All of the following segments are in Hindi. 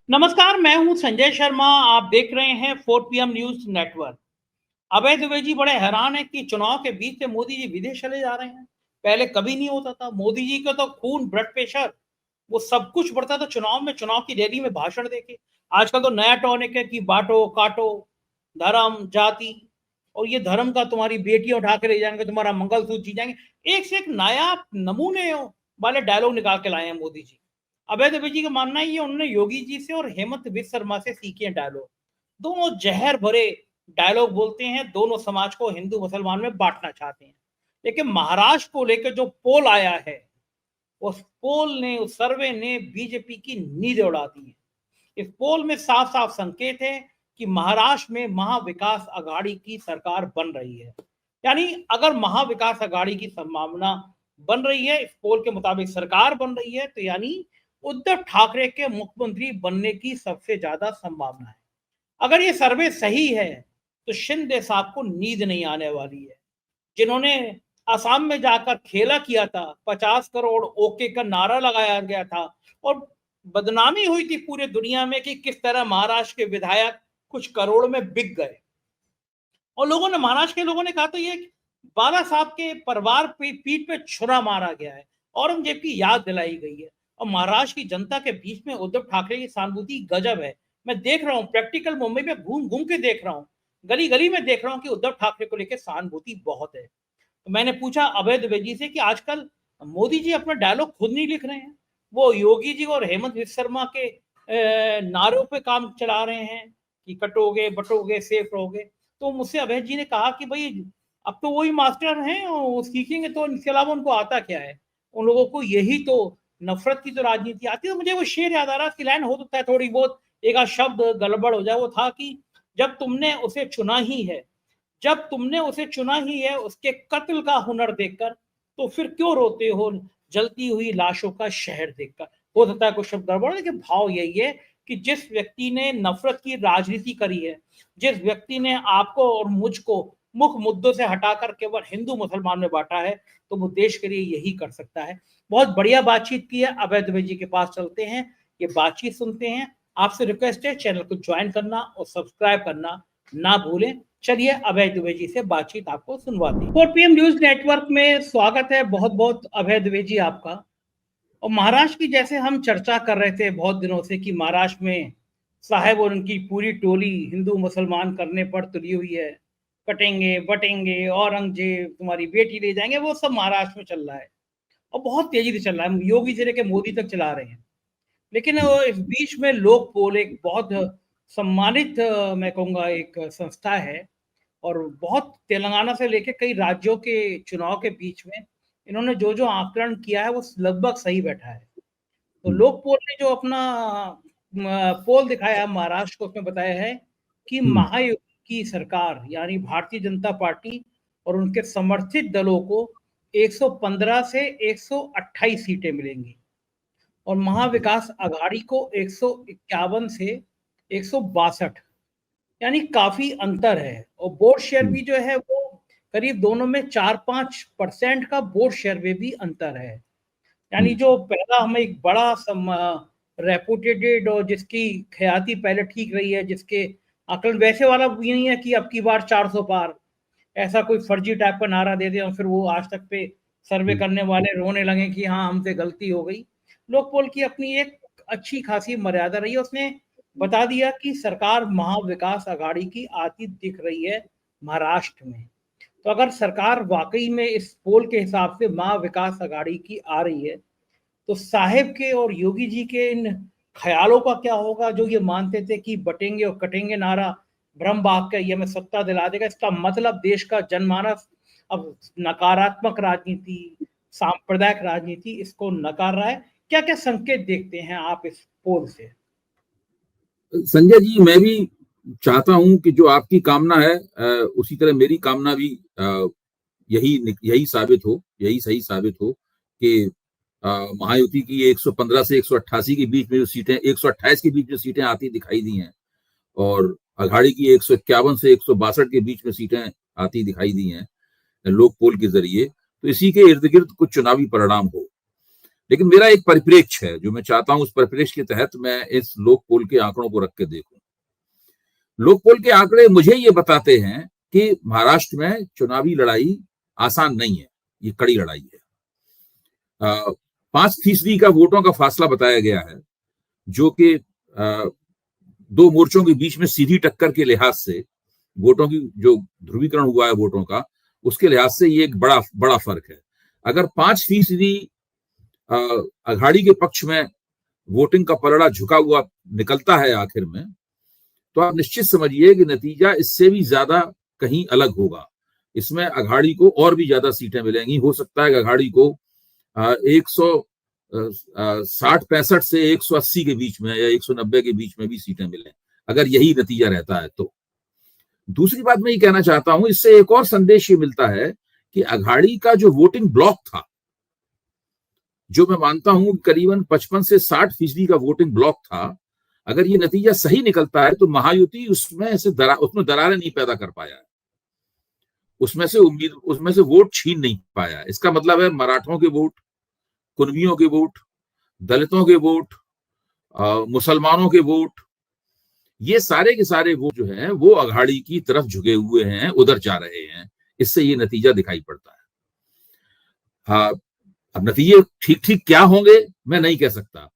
नमस्कार, मैं हूं संजय शर्मा। आप देख रहे हैं 4 पीएम न्यूज नेटवर्क। अभय द्विवेदी जी बड़े हैरान है कि चुनाव के बीच से मोदी जी विदेश चले जा रहे हैं। पहले कभी नहीं होता था। मोदी जी का तो खून, ब्लड प्रेशर, वो सब कुछ बढ़ता था चुनाव में, चुनाव की रैली में भाषण देके। आजकल तो नया टॉनिक है कि बांटो काटो, धर्म जाति, और ये धर्म का तुम्हारी बेटियां उठा के ले जाएंगे, तुम्हारा मंगलसूत्र जी जाएंगे। एक से एक नया नमूने वाले डायलॉग निकाल के लाए हैं मोदी जी। अभय द्विवेदी जी का मानना है ये उन्होंने योगी जी से और हेमंत विश्व शर्मा से सीखे डायलॉग। दोनों जहर भरे डायलॉग बोलते हैं, दोनों समाज को हिंदू मुसलमान में बांटना चाहते हैं। लेकिन महाराष्ट्र को लेकर जो पोल आया है, उस पोल ने, उस सर्वे ने बीजेपी की नींद उड़ा दी है। इस पोल में साफ साफ संकेत है कि महाराष्ट्र में महाविकास आघाड़ी की सरकार बन रही है। यानी अगर महाविकास आघाड़ी की संभावना बन रही है, इस पोल के मुताबिक सरकार बन रही है, तो यानी उद्धव ठाकरे के मुख्यमंत्री बनने की सबसे ज्यादा संभावना है। अगर ये सर्वे सही है तो शिंदे साहब को नींद नहीं आने वाली है। जिन्होंने असम में जाकर खेला किया था, 50 करोड़ ओके का नारा लगाया गया था, और बदनामी हुई थी पूरे दुनिया में कि किस तरह महाराष्ट्र के विधायक कुछ करोड़ में बिक गए। और लोगों ने, महाराष्ट्र के लोगों ने कहा तो ये बाला साहब के परिवार पे पीठ पे छुरा मारा गया है, औरंगजेब की याद दिलाई गई है। और महाराष्ट्र की जनता के बीच में उद्धव ठाकरे की सहानुभूति गजब है। मैं देख रहा हूँ, प्रैक्टिकल मुंबई में घूम घूम के देख रहा हूँ, गली गली में देख रहा हूँ कि उद्धव ठाकरे को लेकर सहानुभूति बहुत है। तो मैंने पूछा अभय द्विवेदी से कि आजकल मोदी जी अपना डायलॉग खुद नहीं लिख रहे हैं, वो योगी जी और हेमंत विश्व शर्मा के नारों पे काम चला रहे हैं कि कटोगे बटोगे सेफ रहोगे। तो मुझसे अभय जी ने कहा कि भाई अब तो वही मास्टर हैं और वो सीखेंगे तो इसके अलावा उनको आता क्या है। उन लोगों को यही तो नफरत की तो राजनीति आती है। तो मुझे वो शेर याद आ रहा, उसकी लाइन हो सकता है थोड़ी बहुत एक आध शब्द गड़बड़ हो जाए। वो था कि जब तुमने उसे चुना ही है, जब तुमने उसे चुना ही है उसके कत्ल का हुनर देखकर, तो फिर क्यों रोते हो जलती हुई लाशों का शहर देखकर। हो सकता है कुछ शब्द गड़बड़, लेकिन भाव यही है कि जिस व्यक्ति ने नफरत की राजनीति करी है, जिस व्यक्ति ने आपको और मुझको मुख्य मुद्दों से हटाकर केवल हिंदू मुसलमान में बांटा है, तो वो देश के लिए यही कर सकता है। बहुत बढ़िया बातचीत की है। अभय द्विवेदी जी के पास चलते हैं, ये बातचीत सुनते हैं। आपसे रिक्वेस्ट है चैनल को ज्वाइन करना और सब्सक्राइब करना ना भूलें। चलिए अभय द्विवेदी से बातचीत आपको सुनवाते हैं। 4 पीएम न्यूज नेटवर्क में स्वागत है। बहुत बहुत अभय द्विवेदी आपका। और महाराष्ट्र की जैसे हम चर्चा कर रहे थे बहुत दिनों से कि महाराष्ट्र में साहेब और उनकी पूरी टोली हिंदू मुसलमान करने पर तुली हुई है, कटेंगे बटेंगे, औरंगजेब तुम्हारी बेटी ले जाएंगे, वो सब महाराष्ट्र में चल रहा है और बहुत तेजी से चल रहा है। योगी से लेकर मोदी तक चला रहे हैं। लेकिन इस बीच में लोक पोल एक बहुत सम्मानित, मैं कहूँगा एक संस्था है, और बहुत तेलंगाना से लेकर कई राज्यों के चुनाव के बीच में इन्होंने जो जो आकलन किया है वो लगभग सही बैठा है। तो लोक पोल ने जो अपना पोल दिखाया महाराष्ट्र को, उसमें बताया है कि महायुति की सरकार यानी भारतीय जनता पार्टी और उनके समर्थित दलों को 115 से 128 सीटें मिलेंगी, और महाविकास आघाड़ी को 151 से 162, यानी काफी अंतर है। और वोट शेयर भी जो है वो करीब दोनों में 4-5% का वोट शेयर में भी अंतर है। यानी जो पहला हमें एक बड़ा रेपुटेटेड और जिसकी ख्याति पहले ठीक रही है, जिसके आकलन वैसे वाला भी नहीं है कि अब की बार 400 पार, ऐसा कोई फर्जी टाइप का नारा दे दे और फिर वो आज तक पे सर्वे करने वाले रोने लगे कि हाँ हमसे गलती हो गई। लोकपोल की अपनी एक अच्छी खासी मर्यादा रही है। उसने बता दिया कि सरकार महाविकास आघाड़ी की आती दिख रही है महाराष्ट्र में। तो अगर सरकार वाकई में इस पोल के हिसाब से महाविकास आघाड़ी की आ रही है, तो साहेब के और योगी जी के इन ख्यालों का क्या होगा, जो ये मानते थे कि बटेंगे और कटेंगे नारा भ्रम भाग के ये हमें सत्ता दिला देगा। इसका मतलब देश का जनमानस अब नकारात्मक राजनीति, सांप्रदायिक राजनीति इसको नकार रहा है। क्या क्या संकेत देखते हैं आप इस पोल से? संजय जी, मैं भी चाहता हूं कि जो आपकी कामना है उसी तरह मेरी कामना भी यही साबित हो, यही सही साबित हो कि महायुति की 115 से 188 के बीच में जो सीटें, 128 के बीच में सीटें आती दिखाई दी हैं, और आघाड़ी की 151 से 162 के बीच में सीटें आती दिखाई दी हैं लोक पोल के जरिए। तो इसी के इर्द गिर्द कुछ चुनावी परिणाम हो। लेकिन मेरा एक परिप्रेक्ष्य है जो मैं चाहता हूं, उस परिप्रेक्ष्य के तहत मैं इस लोक पोल के आंकड़ों को रख के देखूं। लोक पोल के आंकड़े मुझे ये बताते हैं कि महाराष्ट्र में चुनावी लड़ाई आसान नहीं है, ये कड़ी लड़ाई है। 5% का वोटों का फासला बताया गया है, जो कि दो मोर्चों के बीच में सीधी टक्कर के लिहाज से, वोटों की जो ध्रुवीकरण हुआ है वोटों का, उसके लिहाज से ये एक बड़ा फर्क है। अगर 5% अघाड़ी के पक्ष में वोटिंग का पलड़ा झुका हुआ निकलता है आखिर में, तो आप निश्चित समझिए कि नतीजा इससे भी ज्यादा कहीं अलग होगा। इसमें अघाड़ी को और भी ज्यादा सीटें मिलेंगी। हो सकता है कि अघाड़ी को 160-65 से 180 के बीच में या 190 के बीच में भी सीटें मिलें, अगर यही नतीजा रहता है तो। दूसरी बात मैं ये कहना चाहता हूं, इससे एक और संदेश ये मिलता है कि अघाड़ी का जो वोटिंग ब्लॉक था, जो मैं मानता हूं करीबन 55 से 60% का वोटिंग ब्लॉक था, अगर ये नतीजा सही निकलता है तो महायुति उसमें दरारें नहीं पैदा कर पाया है, उसमें से वोट छीन नहीं पाया। इसका मतलब है मराठों के वोट, कुनबियों के वोट, दलितों के वोट, मुसलमानों के वोट, ये सारे के सारे वोट जो हैं वो अघाड़ी की तरफ झुके हुए हैं, उधर जा रहे हैं। इससे ये नतीजा दिखाई पड़ता है। अब नतीजे ठीक क्या होंगे मैं नहीं कह सकता।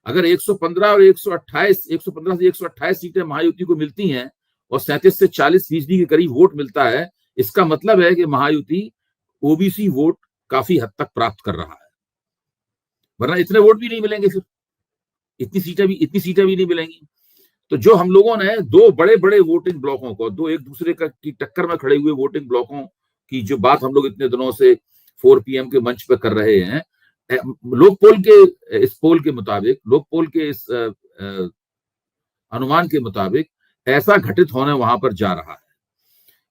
अगर 115 और 115 से 128 सीटें महायुति को मिलती हैं और 37 से 40% के करीब वोट मिलता है, इसका मतलब है कि महायुति ओबीसी वोट काफी हद तक प्राप्त कर रहा है, वरना इतने वोट भी नहीं मिलेंगे, फिर इतनी सीटें भी नहीं मिलेंगी। तो जो हम लोगों ने दो बड़े वोटिंग ब्लॉकों को, दो एक दूसरे की टक्कर में खड़े हुए वोटिंग ब्लॉकों की जो बात हम लोग इतने दिनों से 4 PM के मंच पर कर रहे हैं, लोक पोल के इस अनुमान के मुताबिक ऐसा घटित होने वहां पर जा रहा है।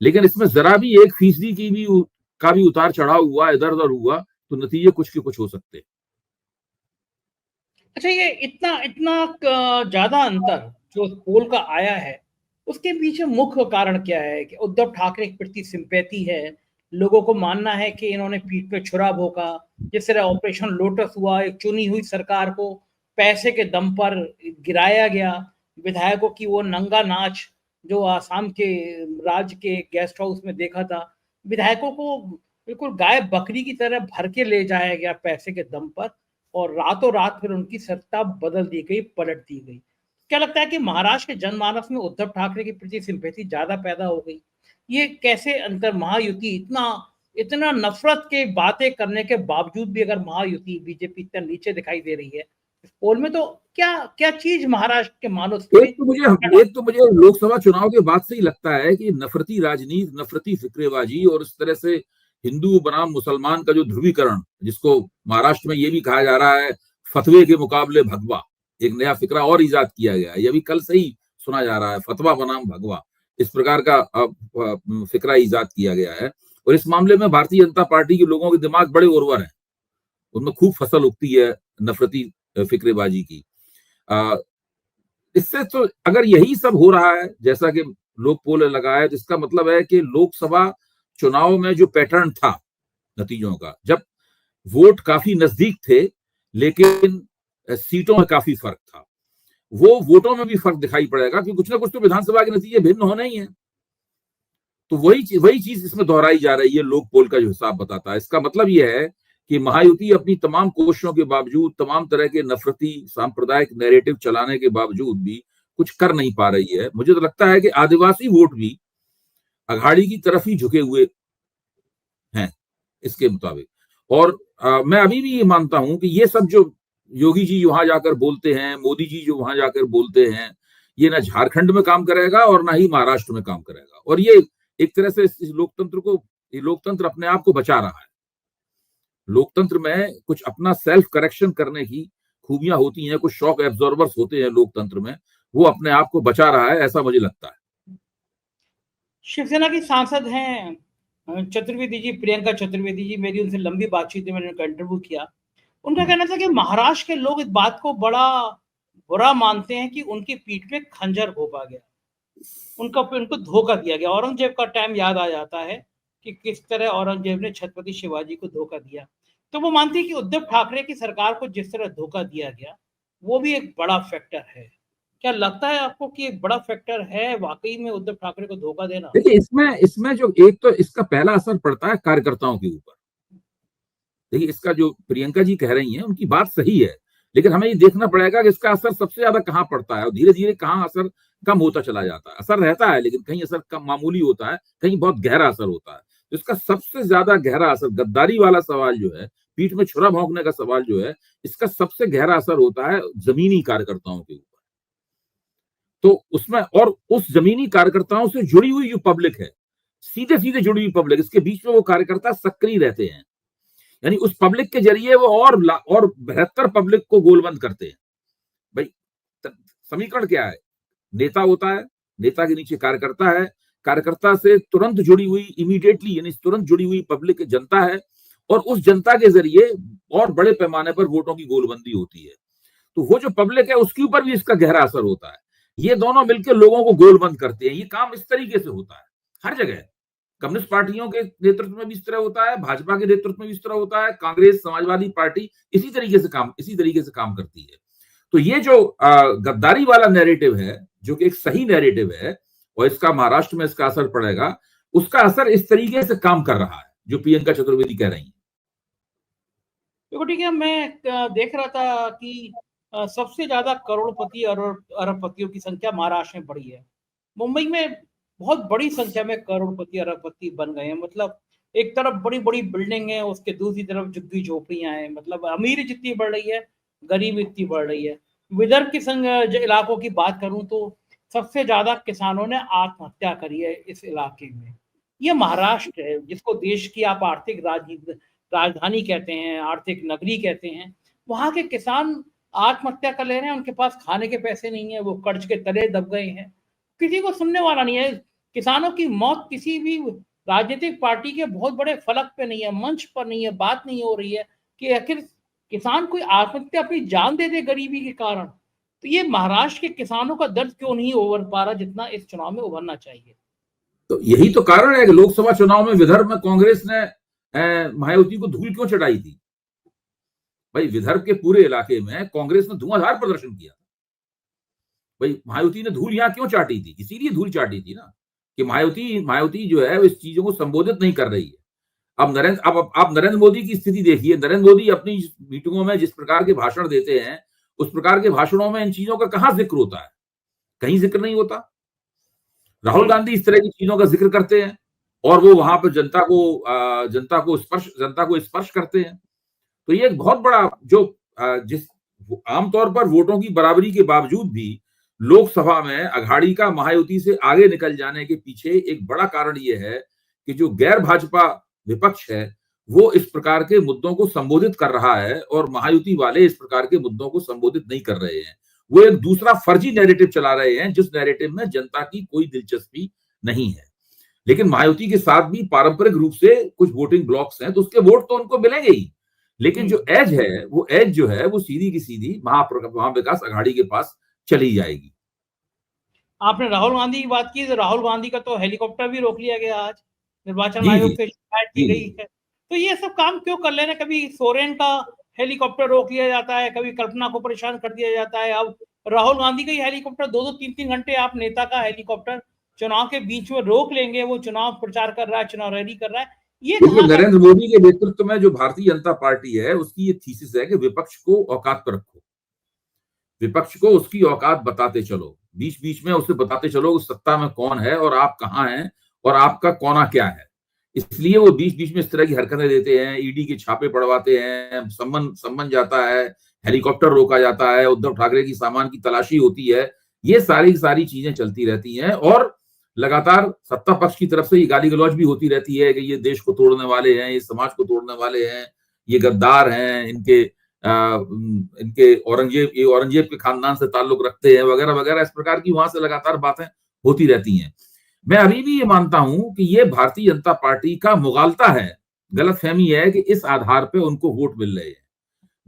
लेकिन इसमें जरा भी 1% का भी उतार चढ़ाव हुआ, इधर उधर हुआ, तो नतीजे कुछ के कुछ हो सकते हैं। अच्छा, ये इतना ज्यादा अंतर जो पोल का आया है, उसके पीछे मुख्य कारण क्या है? कि उद्धव ठाकरे के प्रति सिंपैथी है, लोगों को मानना है कि इन्होंने पीठ पे छुरा भोंका, जिस तरह ऑपरेशन लोटस हुआ, एक चुनी हुई सरकार को पैसे के दम पर गिराया गया, विधायकों की वो नंगा नाच जो आसाम के राज्य के गेस्ट हाउस में देखा था, विधायकों को बिल्कुल गाय बकरी की तरह भर के ले जाया गया पैसे के दम पर, और रातों रात फिर उनकी सत्ता बदल दी गई, पलट दी गई। क्या लगता है कि महाराष्ट्र के जनमानस में उद्धव ठाकरे के प्रति सिंपैथी ज्यादा पैदा हो गई? ये कैसे अंतर, महायुति इतना नफरत के बातें करने के बावजूद भी अगर महायुति बीजेपी इतना नीचे दिखाई दे रही है इस पोल में, तो क्या चीज महाराष्ट्र के मानस में? एक तो मुझे लोकसभा चुनाव के बाद से ही लगता है कि नफरती राजनीति, नफरती फिक्रेबाजी और इस तरह से हिंदू बनाम मुसलमान का जो ध्रुवीकरण, जिसको महाराष्ट्र में ये भी कहा जा रहा है फतवे के मुकाबले भगवा, एक नया फिक्रा और इजाद किया गया है, ये भी कल से ही सुना जा रहा है, फतवा बनाम भगवा, इस प्रकार का फिक्रा इजाद किया गया है। और इस मामले में भारतीय जनता पार्टी के लोगों के दिमाग बड़े उर्वर हैं, उनमें खूब फसल उगती है नफरती फिक्रेबाजी की। इससे तो अगर यही सब हो रहा है जैसा कि लोक पोल लगाया, तो इसका मतलब है कि लोकसभा चुनाव में जो पैटर्न था नतीजों का, जब वोट काफी नजदीक थे लेकिन सीटों में काफी फर्क था, वो वोटों में भी फर्क दिखाई पड़ेगा, क्योंकि कुछ ना कुछ तो विधानसभा के नतीजे भिन्न होने ही है। तो वही चीज इसमें दोहराई जा रही है, लोक पोल का जो हिसाब बताता है। इसका मतलब यह है कि महायुति अपनी तमाम कोशिशों के बावजूद, तमाम तरह के नफरती सांप्रदायिक नैरेटिव चलाने के बावजूद भी कुछ कर नहीं पा रही है। मुझे तो लगता है कि आदिवासी वोट भी अघाड़ी की तरफ ही झुके हुए हैं इसके मुताबिक। और मैं अभी भी ये मानता हूं कि ये सब जो योगी जी वहां जाकर बोलते हैं, मोदी जी जो वहां जाकर बोलते हैं, ये ना झारखंड में काम करेगा और ना ही महाराष्ट्र में काम करेगा। और ये एक तरह से इस लोकतंत्र अपने आप को बचा रहा है। लोकतंत्र में कुछ अपना सेल्फ करेक्शन करने की खूबियां होती हैं, कुछ शॉक एब्जॉर्बर्स होते हैं लोकतंत्र में, वो अपने आप को बचा रहा है, ऐसा मुझे लगता है। शिवसेना की सांसद हैं चतुर्वेदी जी, प्रियंका चतुर्वेदी जी, मेरी उनसे लंबी बातचीत है, मैंने उनका इंटरव्यू किया। उनका कहना था कि महाराष्ट्र के लोग इस बात को बड़ा बुरा मानते हैं कि उनकी पीठ में खंजर घोंपा गया, उनको धोखा दिया गया। औरंगजेब का टाइम याद आ जाता है कि किस तरह औरंगजेब ने छत्रपति शिवाजी को धोखा दिया। तो वो मानती है कि उद्धव ठाकरे की सरकार को जिस तरह धोखा दिया गया, वो भी एक बड़ा फैक्टर है। क्या लगता है आपको कि एक बड़ा फैक्टर है वाकई में उद्धव ठाकरे को धोखा देना? देखिए, इसमें इसमें जो एक तो इसका पहला असर पड़ता है कार्यकर्ताओं के ऊपर। देखिए, इसका जो प्रियंका जी कह रही हैं उनकी बात सही है, लेकिन हमें ये देखना पड़ेगा कि इसका असर सबसे ज्यादा कहाँ पड़ता है और धीरे धीरे कहाँ असर कम होता चला जाता है। असर रहता है लेकिन कहीं असर कम मामूली होता है, कहीं बहुत गहरा असर होता है। तो इसका सबसे ज्यादा गहरा असर, गद्दारी वाला सवाल जो है, पीठ में छुरा भोंकने का सवाल जो है, इसका सबसे गहरा असर होता है जमीनी कार्यकर्ताओं के ऊपर। तो उसमें, और उस जमीनी कार्यकर्ताओं से जुड़ी हुई जो पब्लिक है, सीधे सीधे जुड़ी हुई पब्लिक, इसके बीच में वो कार्यकर्ता सक्रिय रहते हैं, यानी उस पब्लिक के जरिए वो और बेहतर पब्लिक को गोलबंद करते हैं। भाई, समीकरण क्या है? नेता होता है, नेता के नीचे कार्यकर्ता है, कार्यकर्ता से तुरंत जुड़ी हुई, इमीडिएटली यानी तुरंत जुड़ी हुई पब्लिक जनता है, और उस जनता के जरिए और बड़े पैमाने पर वोटों की गोलबंदी होती है। तो वो जो पब्लिक है उसके ऊपर भी इसका गहरा असर होता है। ये दोनों मिलकर लोगों को गोलबंद करते हैं। ये काम इस तरीके से होता है हर जगह। कम्युनिस्ट पार्टियों के नेतृत्व में भी इस तरह होता है, भाजपा के नेतृत्व में भी इस तरह होता है, कांग्रेस, समाजवादी पार्टी इसी तरीके से काम करती है। तो ये जो गद्दारी वाला नैरेटिव है, जो कि एक सही नैरेटिव है, और इसका महाराष्ट्र में इसका असर पड़ेगा, उसका असर इस तरीके से काम कर रहा है जो प्रियंका चतुर्वेदी कह रही है। देखो ठीक है, मैं देख रहा था कि सबसे ज्यादा करोड़पति और अरबपतियों की संख्या महाराष्ट्र में बढ़ी है। मुंबई में बहुत बड़ी संख्या में करोड़पति अरबपति बन गए हैं। मतलब एक तरफ बड़ी बड़ी बिल्डिंग है, उसके दूसरी तरफ झुग्गी झोपड़ियां हैं। मतलब अमीरी जितनी बढ़ रही है, गरीबी इतनी बढ़ रही है। विदर्भ के संग इलाकों की बात करूं तो सबसे ज्यादा किसानों ने आत्महत्या करी है इस इलाके में। ये महाराष्ट्र है जिसको देश की आप आर्थिक राजधानी कहते हैं, आर्थिक नगरी कहते हैं। वहां के किसान आत्महत्या कर ले रहे हैं, उनके पास खाने के पैसे नहीं है, वो कर्ज के तले दब गए हैं, किसी को सुनने वाला नहीं है। किसानों की मौत किसी भी राजनीतिक पार्टी के बहुत बड़े फलक पे नहीं है, मंच पर नहीं है, बात नहीं हो रही है कि आखिर किसान कोई आत्महत्या अपनी जान दे दे गरीबी के कारण। तो ये महाराष्ट्र के किसानों का दर्द क्यों नहीं उभर पा रहा जितना इस चुनाव में उभरना चाहिए? तो यही तो कारण है कि लोकसभा चुनाव में विदर्भ में कांग्रेस ने मायावती को धूल क्यों चढ़ाई थी। भाई, विदर्भ के पूरे इलाके में कांग्रेस ने धुआंधार प्रदर्शन किया। भाई, मायावती ने धूल यहां क्यों चाटी थी? इसीलिए धूल चाटी थी ना कि मायावती जो है इस चीजों को संबोधित नहीं कर रही है। अब आप नरेंद्र मोदी की स्थिति देखिए। नरेंद्र मोदी अपनी मीटिंगों में जिस प्रकार के भाषण देते हैं, उस प्रकार के भाषणों में इन चीजों का कहां जिक्र होता है? कहीं जिक्र नहीं होता। राहुल गांधी इस तरह की चीजों का जिक्र करते हैं और वो वहां पर जनता को स्पर्श करते हैं। तो ये एक बहुत बड़ा जो जिस आमतौर पर वोटों की बराबरी के बावजूद भी लोकसभा में अघाड़ी का महायुति से आगे निकल जाने के पीछे एक बड़ा कारण ये है कि जो गैर भाजपा विपक्ष है वो इस प्रकार के मुद्दों को संबोधित कर रहा है और महायुति वाले इस प्रकार के मुद्दों को संबोधित नहीं कर रहे हैं। वो एक दूसरा फर्जी नैरेटिव चला रहे हैं जिस नैरेटिव में जनता की कोई दिलचस्पी नहीं है। लेकिन महायुति के साथ भी पारंपरिक रूप से कुछ वोटिंग ब्लॉक्स हैं, तो उसके वोट तो उनको मिलेंगे ही, लेकिन जो एज है वो एज जो है वो सीधी की सीधी महाविकास अघाड़ी के पास चली जाएगी। आपने राहुल गांधी की बात की, तो राहुल गांधी का तो हेलीकॉप्टर भी रोक लिया गया आज, निर्वाचन जी आयोग जी से शिकायत की गई है। तो ये सब काम क्यों कर ले रहे हैं? कभी सोरेन का हेलीकॉप्टर रोक लिया जाता है, कभी कल्पना को परेशान कर दिया जाता है, अब राहुल गांधी का ही हेलीकॉप्टर 2-2, 3-3 घंटे आप नेता का हेलीकॉप्टर चुनाव के बीच में रोक लेंगे, वो चुनाव प्रचार कर रहा है, चुनाव रैली कर रहा है। ये देखिए, कहाँ का? नरेंद्र मोदी के नेतृत्व में जो भारतीय जनता पार्टी है उसकी ये थीसिस है कि विपक्ष को औकात पर रखो, विपक्ष को उसकी औकात बताते चलो, बीच बीच में उसे बताते चलो उस सत्ता में कौन है और आप कहाँ हैं और आपका कोना क्या है। इसलिए वो बीच बीच में इस तरह की हरकतें देते हैं, ईडी के छापे पड़वाते हैं, सम्मन जाता है, हेलीकॉप्टर रोका जाता है, उद्धव ठाकरे की सामान की तलाशी होती है। ये सारी चीजें चलती रहती हैं और लगातार सत्ता पक्ष की तरफ से ये गाली गलौज भी होती रहती है कि ये देश को तोड़ने वाले हैं, ये समाज को तोड़ने वाले हैं, ये गद्दार हैं, इनके औरंगजेब के खानदान से ताल्लुक रखते हैं, वगैरह वगैरह। इस प्रकार की वहां से लगातार बातें होती रहती हैं। मैं अभी भी ये मानता हूं कि ये भारतीय जनता पार्टी का मुगालता है, गलतफहमी है कि इस आधार पे उनको वोट मिल रहे हैं।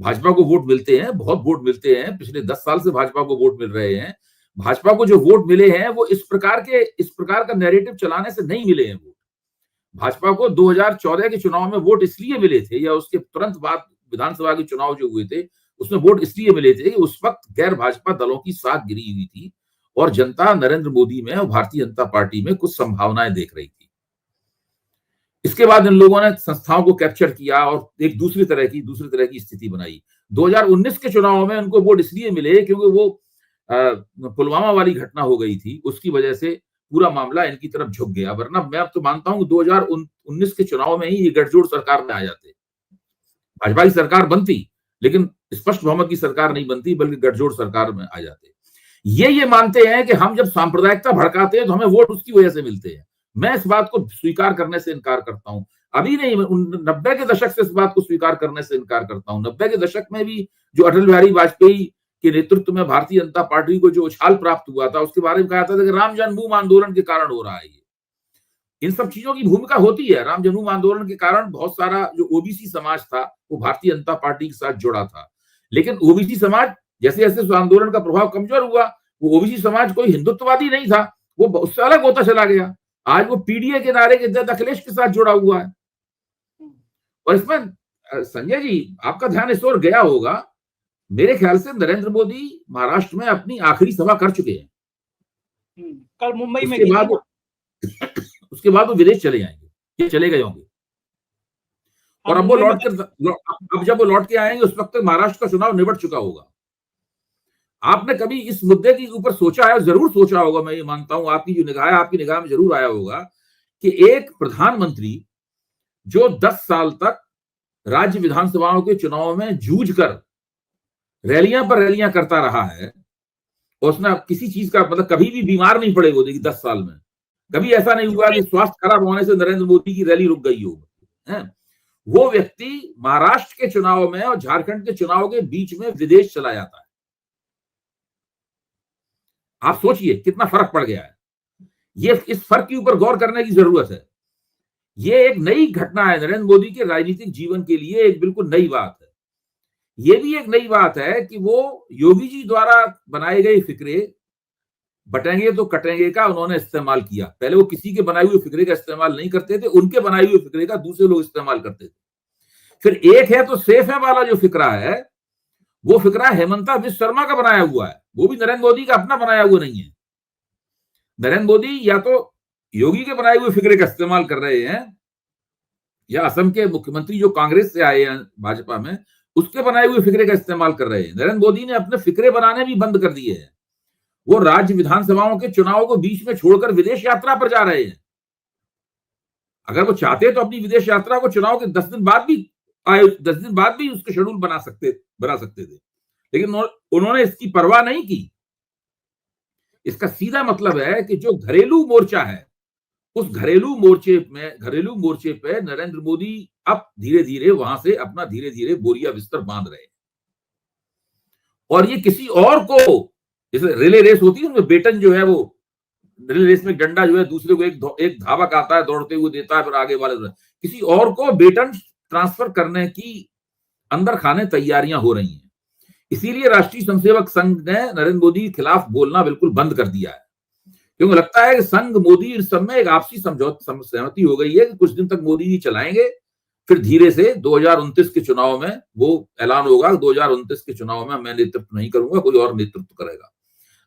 भाजपा को वोट मिलते हैं, बहुत वोट मिलते हैं, पिछले 10 साल से भाजपा को वोट मिल रहे हैं। भाजपा को जो वोट मिले हैं वो इस प्रकार का नैरेटिव चलाने से नहीं मिले हैं वोट। भाजपा को 2014 के चुनाव में वोट इसलिए मिले थे, या उसके तुरंत बाद विधानसभा के चुनाव जो हुए थे उसमें वोट इसलिए मिले थे कि उस वक्त गैर भाजपा दलों की साख गिरी हुई थी और जनता नरेंद्र मोदी में और भारतीय जनता पार्टी में कुछ संभावनाएं देख रही थी। इसके बाद इन लोगों ने संस्थाओं को कैप्चर किया और एक दूसरी तरह की स्थिति बनाई। 2019 के चुनाव में उनको वोट इसलिए मिले क्योंकि वो पुलवामा वाली घटना हो गई थी, उसकी वजह से पूरा मामला इनकी तरफ झुक गया। वरना मैं अब तो मानता हूं 2019 के चुनाव में ही ये गठजोड़ सरकार में आ जाते, भाजपा की सरकार बनती, लेकिन स्पष्ट बहुमत की सरकार नहीं बनती, बल्कि गठजोड़ सरकार में आ जाते। ये मानते हैं कि हम जब सांप्रदायिकता भड़काते हैं तो हमें वोट उसकी वजह से मिलते हैं। मैं इस बात को स्वीकार करने से इनकार करता हूं। अभी नहीं, 90 के दशक से इस बात को स्वीकार करने से इनकार करता हूं। 90 के दशक में भी जो अटल बिहारी वाजपेयी के नेतृत्व में भारतीय जनता पार्टी को जो उछाल प्राप्त हुआ था, उसके बारे में कहा था कि राम जन्मभूमि आंदोलन के कारण हो रहा है। ये इन सब चीजों की भूमिका होती है। राम जन्मभूमि आंदोलन के कारण बहुत सारा जो ओबीसी समाज था वो भारतीय जनता पार्टी के साथ जुड़ा था, लेकिन ओबीसी समाज जैसे जैसे उस आंदोलन का प्रभाव कमजोर हुआ, वो ओबीसी समाज कोई हिंदुत्ववादी नहीं था, वो उससे अलग होता चला गया। आज वो पीडीए के नारे के तहत अखिलेश के साथ जुड़ा हुआ है। और इसमें संजय जी आपका ध्यान इस ओर गया होगा, मेरे ख्याल से नरेंद्र मोदी महाराष्ट्र में अपनी आखिरी सभा कर चुके हैं। कल मुंबई में उसके बाद वो विदेश चले जाएंगे, ये चले गए होंगे। और अब वो जब वो लौट के आएंगे उस वक्त तक महाराष्ट्र का चुनाव निबट चुका होगा। आपने कभी इस मुद्दे के ऊपर सोचा है? जरूर सोचा होगा, मैं ये मानता हूं आपकी जो निगाह है, आपकी निगाह में जरूर आया होगा कि एक प्रधानमंत्री जो 10 साल तक राज्य विधानसभाओं के चुनाव में जूझ कर रैलियां पर रैलियां करता रहा है और उसने किसी चीज का मतलब कभी भी बीमार नहीं पड़े। वो देखिए 10 साल में कभी ऐसा नहीं हुआ कि स्वास्थ्य खराब होने से नरेंद्र मोदी की रैली रुक गई हो। वो व्यक्ति महाराष्ट्र के चुनाव में और झारखंड के चुनाव के बीच में विदेश चला जाता है। आप सोचिए कितना फर्क पड़ गया है। ये इस फर्क के ऊपर गौर करने की जरूरत है। ये एक नई घटना है नरेंद्र मोदी के राजनीतिक जीवन के लिए, एक बिल्कुल नई बात है। ये भी एक नई बात है कि वो योगी जी द्वारा बनाए गए फिक्रे बटेंगे तो कटेंगे का उन्होंने इस्तेमाल किया। पहले वो किसी के बनाए हुए फिक्रे का इस्तेमाल नहीं करते थे, उनके बनाए हुए फिक्रे का दूसरे लोग इस्तेमाल करते थे। फिर एक है तो सेफ है वाला जो फिक्रा है, वो फिक्रा हेमंता बिश्व शर्मा का बनाया हुआ है, वो भी नरेंद्र मोदी का अपना बनाया हुआ नहीं है। नरेंद्र मोदी या तो योगी के बनाए हुए फिक्रे का इस्तेमाल कर रहे हैं, या असम के मुख्यमंत्री जो कांग्रेस से आए हैं भाजपा में, उसके बनाए हुए फिक्रे का इस्तेमाल कर रहे हैं। नरेंद्र मोदी ने अपने फिक्रे बनाने भी बंद कर दिए हैं। वो राज्य विधानसभाओं के चुनाव को बीच में छोड़कर विदेश यात्रा पर जा रहे हैं। अगर वो चाहते तो अपनी विदेश यात्रा को चुनाव के 10 दिन बाद भी उसके शेड्यूल बना सकते थे, लेकिन उन्होंने इसकी परवाह नहीं की। इसका सीधा मतलब है कि जो घरेलू मोर्चा है, उस घरेलू मोर्चे पे नरेंद्र मोदी अब धीरे धीरे वहां से अपना बोरिया बिस्तर बांध रहे हैं। और ये किसी और को, जैसे रिले रेस होती है उनमें बेटन जो है, वो रिले रेस में डंडा जो है दूसरे को एक धावक आता है दौड़ते हुए देता है, फिर आगे वाले किसी और को बेटन ट्रांसफर करने की अंदर खाने तैयारियां हो रही हैं। इसीलिए राष्ट्रीय स्वयंसेवक संघ ने नरेंद्र मोदी के खिलाफ बोलना बिल्कुल बंद कर दिया है, क्योंकि लगता है कि संघ मोदी इस सब में एक आपसी सहमति हो गई है कि कुछ दिन तक मोदी जी चलाएंगे, फिर धीरे से 2029 के चुनाव में वो ऐलान होगा 2029 के चुनाव में मैं नेतृत्व नहीं करूंगा, कोई और नेतृत्व करेगा।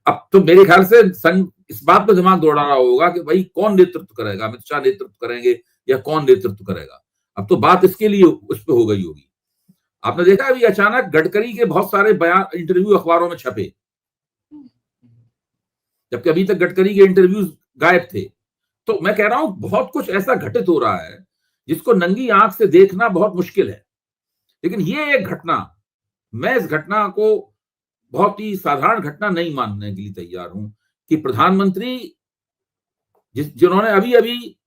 अब तो मेरे ख्याल से संघ इस बात पर दिमाग दौड़ा रहा होगा कि भाई कौन नेतृत्व करेगा, अमित शाह नेतृत्व करेंगे या कौन नेतृत्व करेगा। अब तो बात इसके लिए उस पर हो गई होगी। आपने देखा अभी अचानक गडकरी के बहुत सारे बयान, इंटरव्यू अखबारों में छपे, जबकि अभी तक गडकरी के इंटरव्यूज गायब थे। तो मैं कह रहा हूं बहुत कुछ ऐसा घटित हो रहा है जिसको नंगी आंख से देखना बहुत मुश्किल है। लेकिन ये एक घटना, मैं इस घटना को बहुत ही साधारण घटना नहीं मानने के लिए तैयार हूं कि प्रधानमंत्री जिन्होंने अभी अभी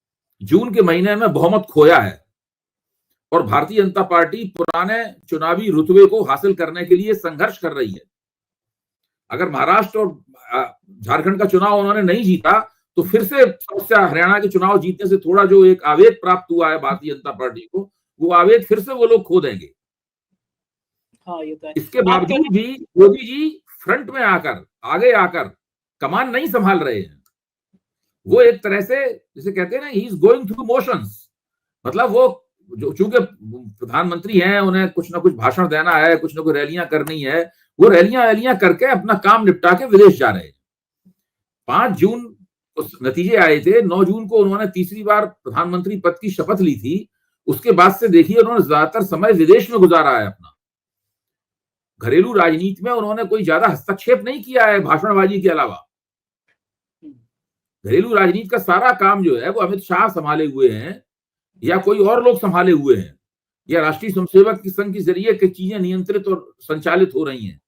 जून के महीने में बहुमत खोया है और भारतीय जनता पार्टी पुराने चुनावी रुतबे को हासिल करने के लिए संघर्ष कर रही है। अगर महाराष्ट्र और झारखंड का चुनाव उन्होंने नहीं जीता तो फिर से हरियाणा के चुनाव जीतने से थोड़ा जो एक आवेग प्राप्त हुआ है भारतीय जनता पार्टी को, वो आवेग फिर से वो लोग खो देंगे। हाँ, ये तो है। इसके बावजूद भी मोदी जी फ्रंट में आगे आकर कमान नहीं संभाल रहे हैं। वो एक तरह से जिसे कहते हैं ना, he is going through motions. मतलब वो जो चूंकि प्रधानमंत्री हैं, उन्हें कुछ ना कुछ भाषण देना है, कुछ ना कुछ रैलियां करनी है, वो रैलियां करके अपना काम निपटा के विदेश जा रहे हैं। 5 जून नतीजे आए थे, 9 जून को उन्होंने तीसरी बार प्रधानमंत्री पद की शपथ ली थी। उसके बाद से देखिए उन्होंने ज्यादातर समय विदेश में गुजारा है अपना। घरेलू राजनीति में उन्होंने कोई ज्यादा हस्तक्षेप नहीं किया है भाषणबाजी के अलावा। घरेलू राजनीति का सारा काम जो है वो अमित शाह संभाले हुए हैं, या कोई और लोग संभाले हुए हैं, या राष्ट्रीय स्वयंसेवक संघ के जरिए की चीजें नियंत्रित और संचालित हो रही हैं।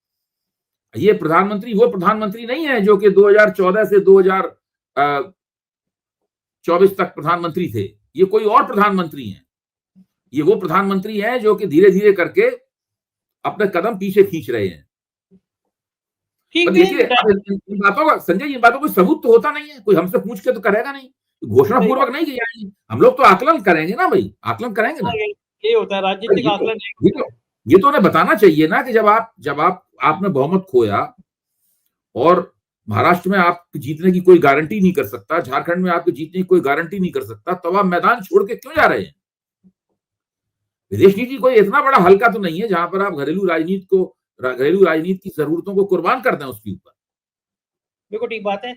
ये प्रधानमंत्री वो प्रधानमंत्री नहीं है जो कि 2014 से 2024 तक प्रधानमंत्री थे। ये कोई और प्रधानमंत्री हैं। ये वो प्रधानमंत्री हैं जो कि धीरे धीरे करके अपने कदम पीछे खींच रहे हैं। देखिए इन बातों का, संजय, इन बातों को सबूत तो होता नहीं है, कोई हमसे पूछ के तो करेगा नहीं, घोषणा पूर्वक नहीं किया। हम लोग तो आकलन करेंगे ना भाई, आकलन करेंगे ना। ये होता है राजनीतिक आकलन। ये तो उन्हें बताना चाहिए ना कि जब आपने बहुमत खोया और महाराष्ट्र में आप जीतने की कोई गारंटी नहीं कर सकता, झारखंड में आपके जीतने की कोई गारंटी नहीं कर सकता, तब आप मैदान छोड़ के क्यों जा रहे हैं? विदेश नीति कोई इतना बड़ा हल्का तो नहीं है जहां पर आप घरेलू राजनीति की जरूरतों को कुर्बान कर दें उसके ऊपर। बिल्कुल ठीक बात है।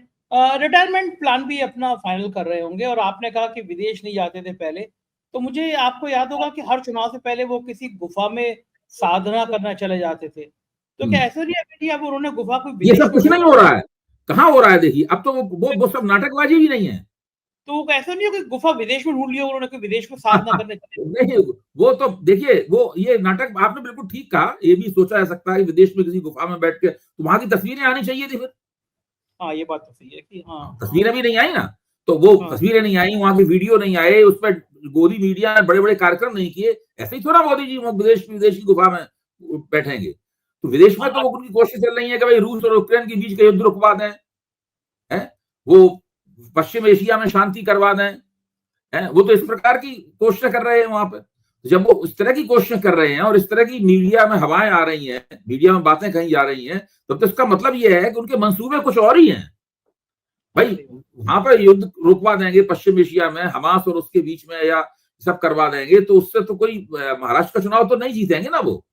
रिटायरमेंट प्लान भी अपना फाइनल कर रहे होंगे, और आपने कहा कि विदेश नहीं जाते थे पहले, तो मुझे आपको याद होगा कि हर चुनाव से पहले वो किसी गुफा में साधना करना चले जाते थे। तो क्या ऐसा नहीं है अब उन्होंने गुफा को, ये सब कुछ नहीं हो रहा है, कहाँ हो रहा है? देखिए अब तो वो सब नाटकबाजी भी नहीं है। तो ऐसा नहीं हो कि गुफा विदेश में ढूंढ लिया उन्होंने कि विदेश में साधना करने चले? नहीं, वो तो देखिए वो ये नाटक आपने बिल्कुल ठीक कहा। ये भी सोचा जा सकता है कि विदेश में किसी गुफा में बैठ के, तो वहां की तस्वीरें आनी चाहिए थी फिर। हाँ, ये बात तो सही है कि हाँ तस्वीरें भी नहीं आई ना, तो वो तस्वीरें नहीं आई, वहां की वीडियो नहीं आए, उस पर गोदी मीडिया ने बड़े बड़े कार्यक्रम नहीं किए। ऐसे ही थोड़ा मोदी जी विदेश की गुफा में बैठेंगे। तो विदेश में तो उनकी कोशिश चल रही है कि भाई रूस और यूक्रेन के बीच का युद्ध रुकवा दें, वो पश्चिम एशिया में शांति करवा दें। वो तो इस प्रकार की कोशिशें कर रहे हैं वहां पे। जब वो इस तरह की कोशिशें कर रहे हैं और इस तरह की मीडिया में हवाएं आ रही हैं, मीडिया में बातें कही जा रही हैं, तब तो इसका मतलब ये है कि उनके मंसूबे कुछ और ही हैं। भाई वहां पर युद्ध रुकवा देंगे पश्चिम एशिया में हमास और उसके बीच में, या सब करवा देंगे, तो उससे तो कोई महाराष्ट्र का चुनाव तो नहीं जीतेंगे ना वो।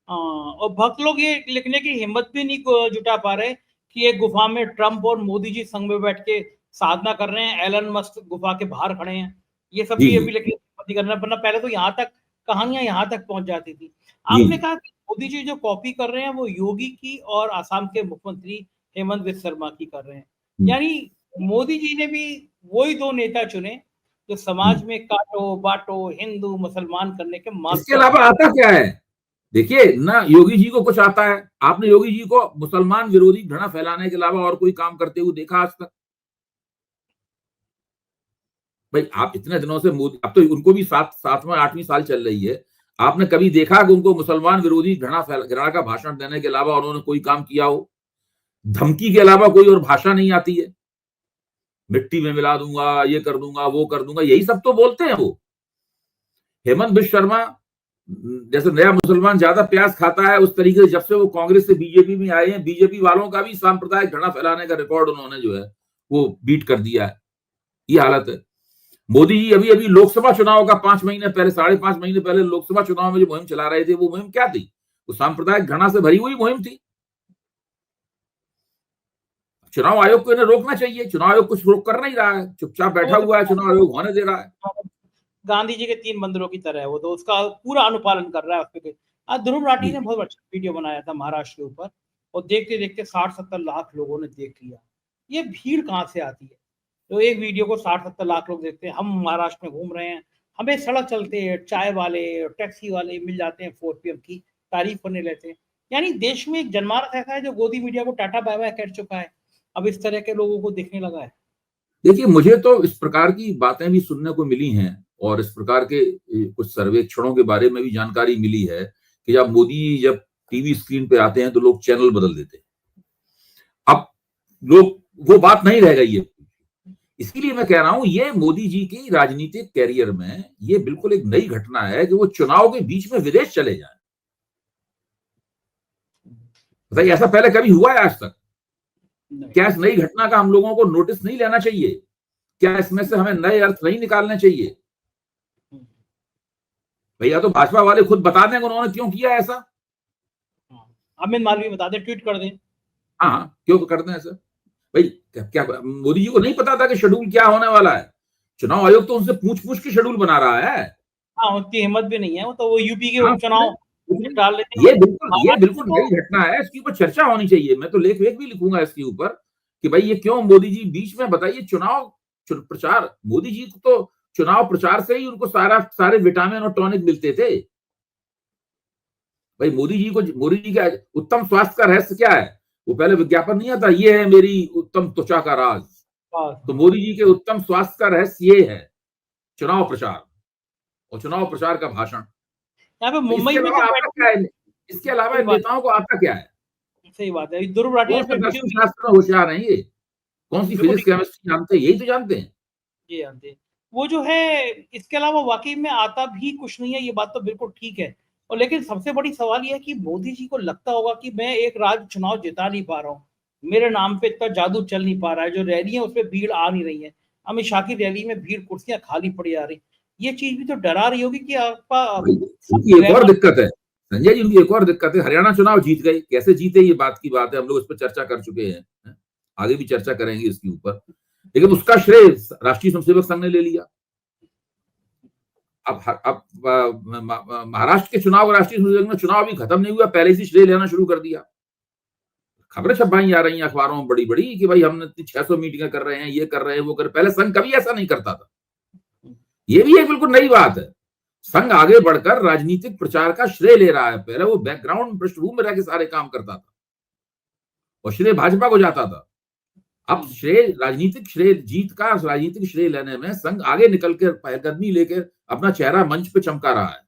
और भक्त लोग ये लिखने की हिम्मत भी नहीं जुटा पा रहे कि एक गुफा में ट्रंप और मोदी जी संग में बैठ के साधना कर रहे हैं, एलन मस्क गुफा के बाहर खड़े हैं। ये सब भी अभी लिखने की करना, वरना पहले तो यहाँ तक कहानियां यहाँ तक पहुंच जाती थी। आपने कहा कि मोदी जी जो कॉपी कर रहे हैं वो योगी की और असम के मुख्यमंत्री हेमंत बिस्वा शर्मा की कर रहे हैं। यानी मोदी जी ने भी वही दो नेता चुने जो समाज में काटो बांटो हिंदू मुसलमान करने के मास्टर। इसके अलावा आता क्या है? देखिए ना, योगी जी को कुछ आता है? आपने योगी जी को मुसलमान विरोधी घृणा फैलाने के अलावा और कोई काम करते हुए देखा आज तक? भाई आप इतने दिनों से मोदी, अब तो उनको भी 7वां 8वीं साल चल रही है, आपने कभी देखा कि उनको मुसलमान विरोधी घृणा का भाषण देने के अलावा उन्होंने कोई काम किया हो? धमकी के अलावा कोई और भाषा नहीं आती है। मिट्टी में मिला दूंगा, ये कर दूंगा, वो कर दूंगा, यही सब तो बोलते हैं वो। हेमंत बिस्वा शर्मा जैसे नया मुसलमान ज्यादा प्याज खाता है, उस तरीके से जब से वो कांग्रेस से बीजेपी में आए हैं, बीजेपी वालों का भी सांप्रदायिक घृणा फैलाने का रिकॉर्ड उन्होंने जो है वो बीट कर दिया है। ये हालत है। मोदी जी अभी लोकसभा चुनाव का 5 महीने पहले, 5.5 महीने पहले लोकसभा चुनाव में जो मुहिम चला रहे थे, वो मुहिम क्या थी? वो सांप्रदायिक घृणा से भरी हुई मुहिम थी। चुनाव आयोग को इन्हें रोकना चाहिए। चुनाव आयोग कुछ रोक कर नहीं रहा है, चुपचाप बैठा हुआ है, चुनाव आयोग होने दे रहा है। गांधी जी के 3 बंदरों की तरह है वो, तो उसका पूरा अनुपालन कर रहा है उसके। आज ध्रुव राठी ने बहुत अच्छा वीडियो बनाया था महाराष्ट्र के ऊपर, और देखते देखते 60-70 लाख लोगों ने देख लिया। ये भीड़ कहाँ से आती है? तो एक वीडियो को 60-70 लाख लोग देखते हैं। हम महाराष्ट्र में घूम रहे हैं, हमें सड़क चलते हैं चाय वाले टैक्सी वाले मिल जाते हैं, 4 PM की तारीफ करने लेते हैं। यानी देश में एक जनमानस ऐसा है जो गोदी मीडिया को टाटा बाय बाय कर चुका है, अब इस तरह के लोगों को देखने लगा है। देखिए मुझे तो इस प्रकार की बातें भी सुनने को मिली हैं, और इस प्रकार के कुछ सर्वेक्षणों के बारे में भी जानकारी मिली है कि जब मोदी जब टीवी स्क्रीन पे आते हैं तो लोग चैनल बदल देते हैं। अब लोग वो बात नहीं रह गई है। इसीलिए मैं कह रहा हूं ये मोदी जी के राजनीतिक कैरियर में ये बिल्कुल एक नई घटना है कि वो चुनाव के बीच में विदेश चले जाएं। बताइए, ऐसा पहले कभी हुआ है आज तक? क्या इस नई घटना का हम लोगों को नोटिस नहीं लेना चाहिए? क्या इसमें से हमें नए अर्थ नहीं निकालने चाहिए? भैया तो भाजपा वाले खुद बता दें उन्होंने क्यों किया ऐसा। अमित मालवीय बता दे, ट्वीट कर दें। हाँ, क्यों करते हैं ऐसा भाई। क्या मोदी जी को नहीं पता था कि शेड्यूल क्या होने वाला है? चुनाव आयोग तो उनसे पूछ पूछ के शेड्यूल बना रहा है। हाँ, उनकी हिम्मत भी नहीं है, वो तो वो यूपी के हाँ, उपचुनाव डाल लेते ये हैं। बिल्कुल नई घटना है, इसके ऊपर चर्चा होनी चाहिए। मैं तो लेख भी लिखूंगा इसके ऊपर कि भाई ये क्यों मोदी जी बीच में, बताइए चुनाव प्रचार, मोदी जी को तो चुनाव प्रचार से ही उनको सारे विटामिन और टॉनिक मिलते थे भाई। मोदी जी का उत्तम स्वास्थ्य का रहस्य क्या है? वो पहले विज्ञापन नहीं आता, ये है मेरी उत्तम त्वचा का राज। तो मोदी जी के उत्तम स्वास्थ्य का रहस्य ये है चुनाव प्रचार और चुनाव प्रचार का भाषण। यहाँ पे मुंबई में आपका क्या है? इसके अलावा नेताओं को आपका क्या है? सही बात है, ध्रुव राठी कौन सा दर्शन शास्त्र में होशियार है ये? कौन सी फिजिक्स केमिस्ट्री जानते हैं? यही तो जानते हैं। ये जानते हैं वो जो है। इसके अलावा वाकई में आता भी कुछ नहीं है, ये बात तो बिल्कुल ठीक है। और लेकिन सबसे बड़ी सवाल यह है कि मोदी जी को लगता होगा कि मैं एक राज्य चुनाव जिता नहीं पा रहा हूँ, मेरे नाम पे इतना जादू चल नहीं पा रहा है, जो रैली है उसमें भीड़ आ नहीं रही है, अमित शाह की रैली में भीड़, कुर्सियां खाली पड़ी आ रही, ये चीज भी तो डरा रही होगी कि आपका। उनकी एक और दिक्कत है संजय जी, उनकी एक और दिक्कत है, हरियाणा चुनाव जीत गए, कैसे जीते ये बात की बात है, हम लोग इस पर चर्चा कर चुके हैं, आगे भी चर्चा करेंगे इसके ऊपर। लेकिन उसका श्रेय राष्ट्रीय स्वयंसेवक संघ ने ले लिया। अब महाराष्ट्र के चुनाव, राष्ट्रीय स्वयंसेवक संघ ने चुनाव अभी खत्म नहीं हुआ, पहले से श्रेय लेना शुरू कर दिया। खबरें छपाई आ रही हैं अखबारों में बड़ी बड़ी कि भाई हमने 600 मीटिंगें कर रहे हैं, ये कर रहे हैं, वो कर रहे हैं। पहले संघ कभी ऐसा नहीं करता था। ये भी एक बिल्कुल नई बात है। संघ आगे बढ़कर राजनीतिक प्रचार का श्रेय ले रहा है। पहले वो बैकग्राउंड पृष्ठभूमि में रह के सारे काम करता था और श्रेय भाजपा को जाता था। अब राजनीतिक श्रेय, जीत का राजनीतिक श्रेय लेने में संघ आगे निकल कर पहलकदमी लेकर अपना चेहरा मंच पे चमका रहा है।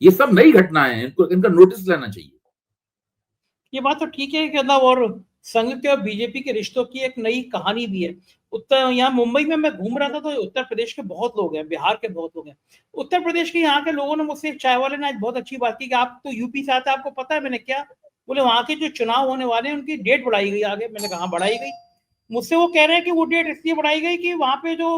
ये सब नई घटनाएं हैं, इनका नोटिस लेना चाहिए। ये बात तो ठीक है कि मतलब, और संघ के और बीजेपी के रिश्तों की एक नई कहानी भी है। यहाँ मुंबई में मैं घूम रहा था तो उत्तर प्रदेश के बहुत लोग हैं, बिहार के बहुत लोग हैं, उत्तर प्रदेश के यहाँ के लोगों ने मुझसे, चाय वाले ने आज बहुत अच्छी बात की कि आप तो यूपी से आते हैं, आपको पता है। मैंने क्या बोले, वहां के जो चुनाव होने वाले हैं उनकी डेट बढ़ाई गई आगे। मैंने कहा बढ़ाई गई? मुझसे वो कह रहे हैं कि वो डेट इसलिए बढ़ाई गई कि वहां पे जो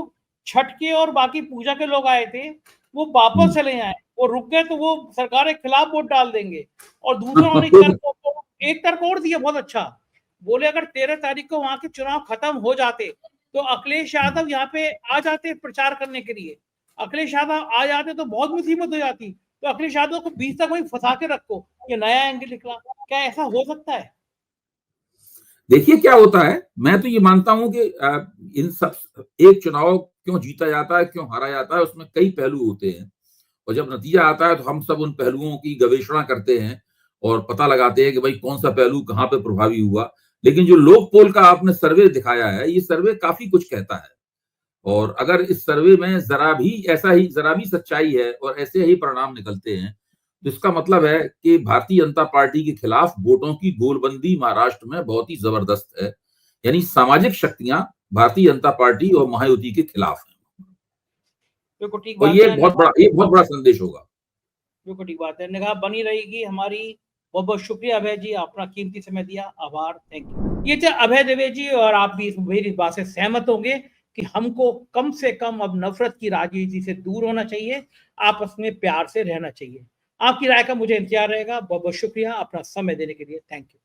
छठ के और बाकी पूजा के लोग आए थे वो वापस चले आए, वो रुक गए तो वो सरकार के खिलाफ वोट डाल देंगे। और दूसरा उन्होंने एक तर्क और दिया बहुत अच्छा, बोले अगर 13 तारीख को वहां के चुनाव खत्म हो जाते तो अखिलेश यादव यहाँ पे आ जाते प्रचार करने के लिए, अखिलेश यादव आ जाते तो बहुत मुसीबत हो जाती, तो अखिलेश यादव को बीच तक वही फंसा के रखो, ये नया एंगल निकला। क्या ऐसा हो सकता है? देखिए क्या होता है, मैं तो ये मानता हूं कि इन सब, एक चुनाव क्यों जीता जाता है, क्यों हारा जाता है, उसमें कई पहलू होते हैं और जब नतीजा आता है तो हम सब उन पहलुओं की गवेषणा करते हैं और पता लगाते हैं कि भाई कौन सा पहलू कहां पे प्रभावी हुआ। लेकिन जो लोक पोल का आपने सर्वे दिखाया है, ये सर्वे काफी कुछ कहता है और अगर इस सर्वे में जरा भी सच्चाई है और ऐसे ही परिणाम निकलते हैं तो इसका मतलब है कि भारतीय जनता पार्टी के खिलाफ वोटों की गोलबंदी महाराष्ट्र में बहुत ही जबरदस्त है। यानी सामाजिक शक्तियां भारतीय जनता पार्टी और महायुति के खिलाफ हैं। बिल्कुल ठीक और बात ये है, बहुत बड़ा संदेश होगा। बिल्कुल ठीक बात है, निगाह बनी रहेगी हमारी। बहुत बहुत शुक्रिया अभय जी, अपना कीमती समय दिया, आभार, थैंक यू। ये थे अभय द्विवेदी जी, और आप भी मेरी बात से सहमत होंगे कि हमको कम से कम अब नफरत की राजनीति से दूर होना चाहिए, आपस में प्यार से रहना चाहिए। आपकी राय का मुझे इंतजार रहेगा। बहुत बहुत शुक्रिया अपना समय देने के लिए, थैंक यू।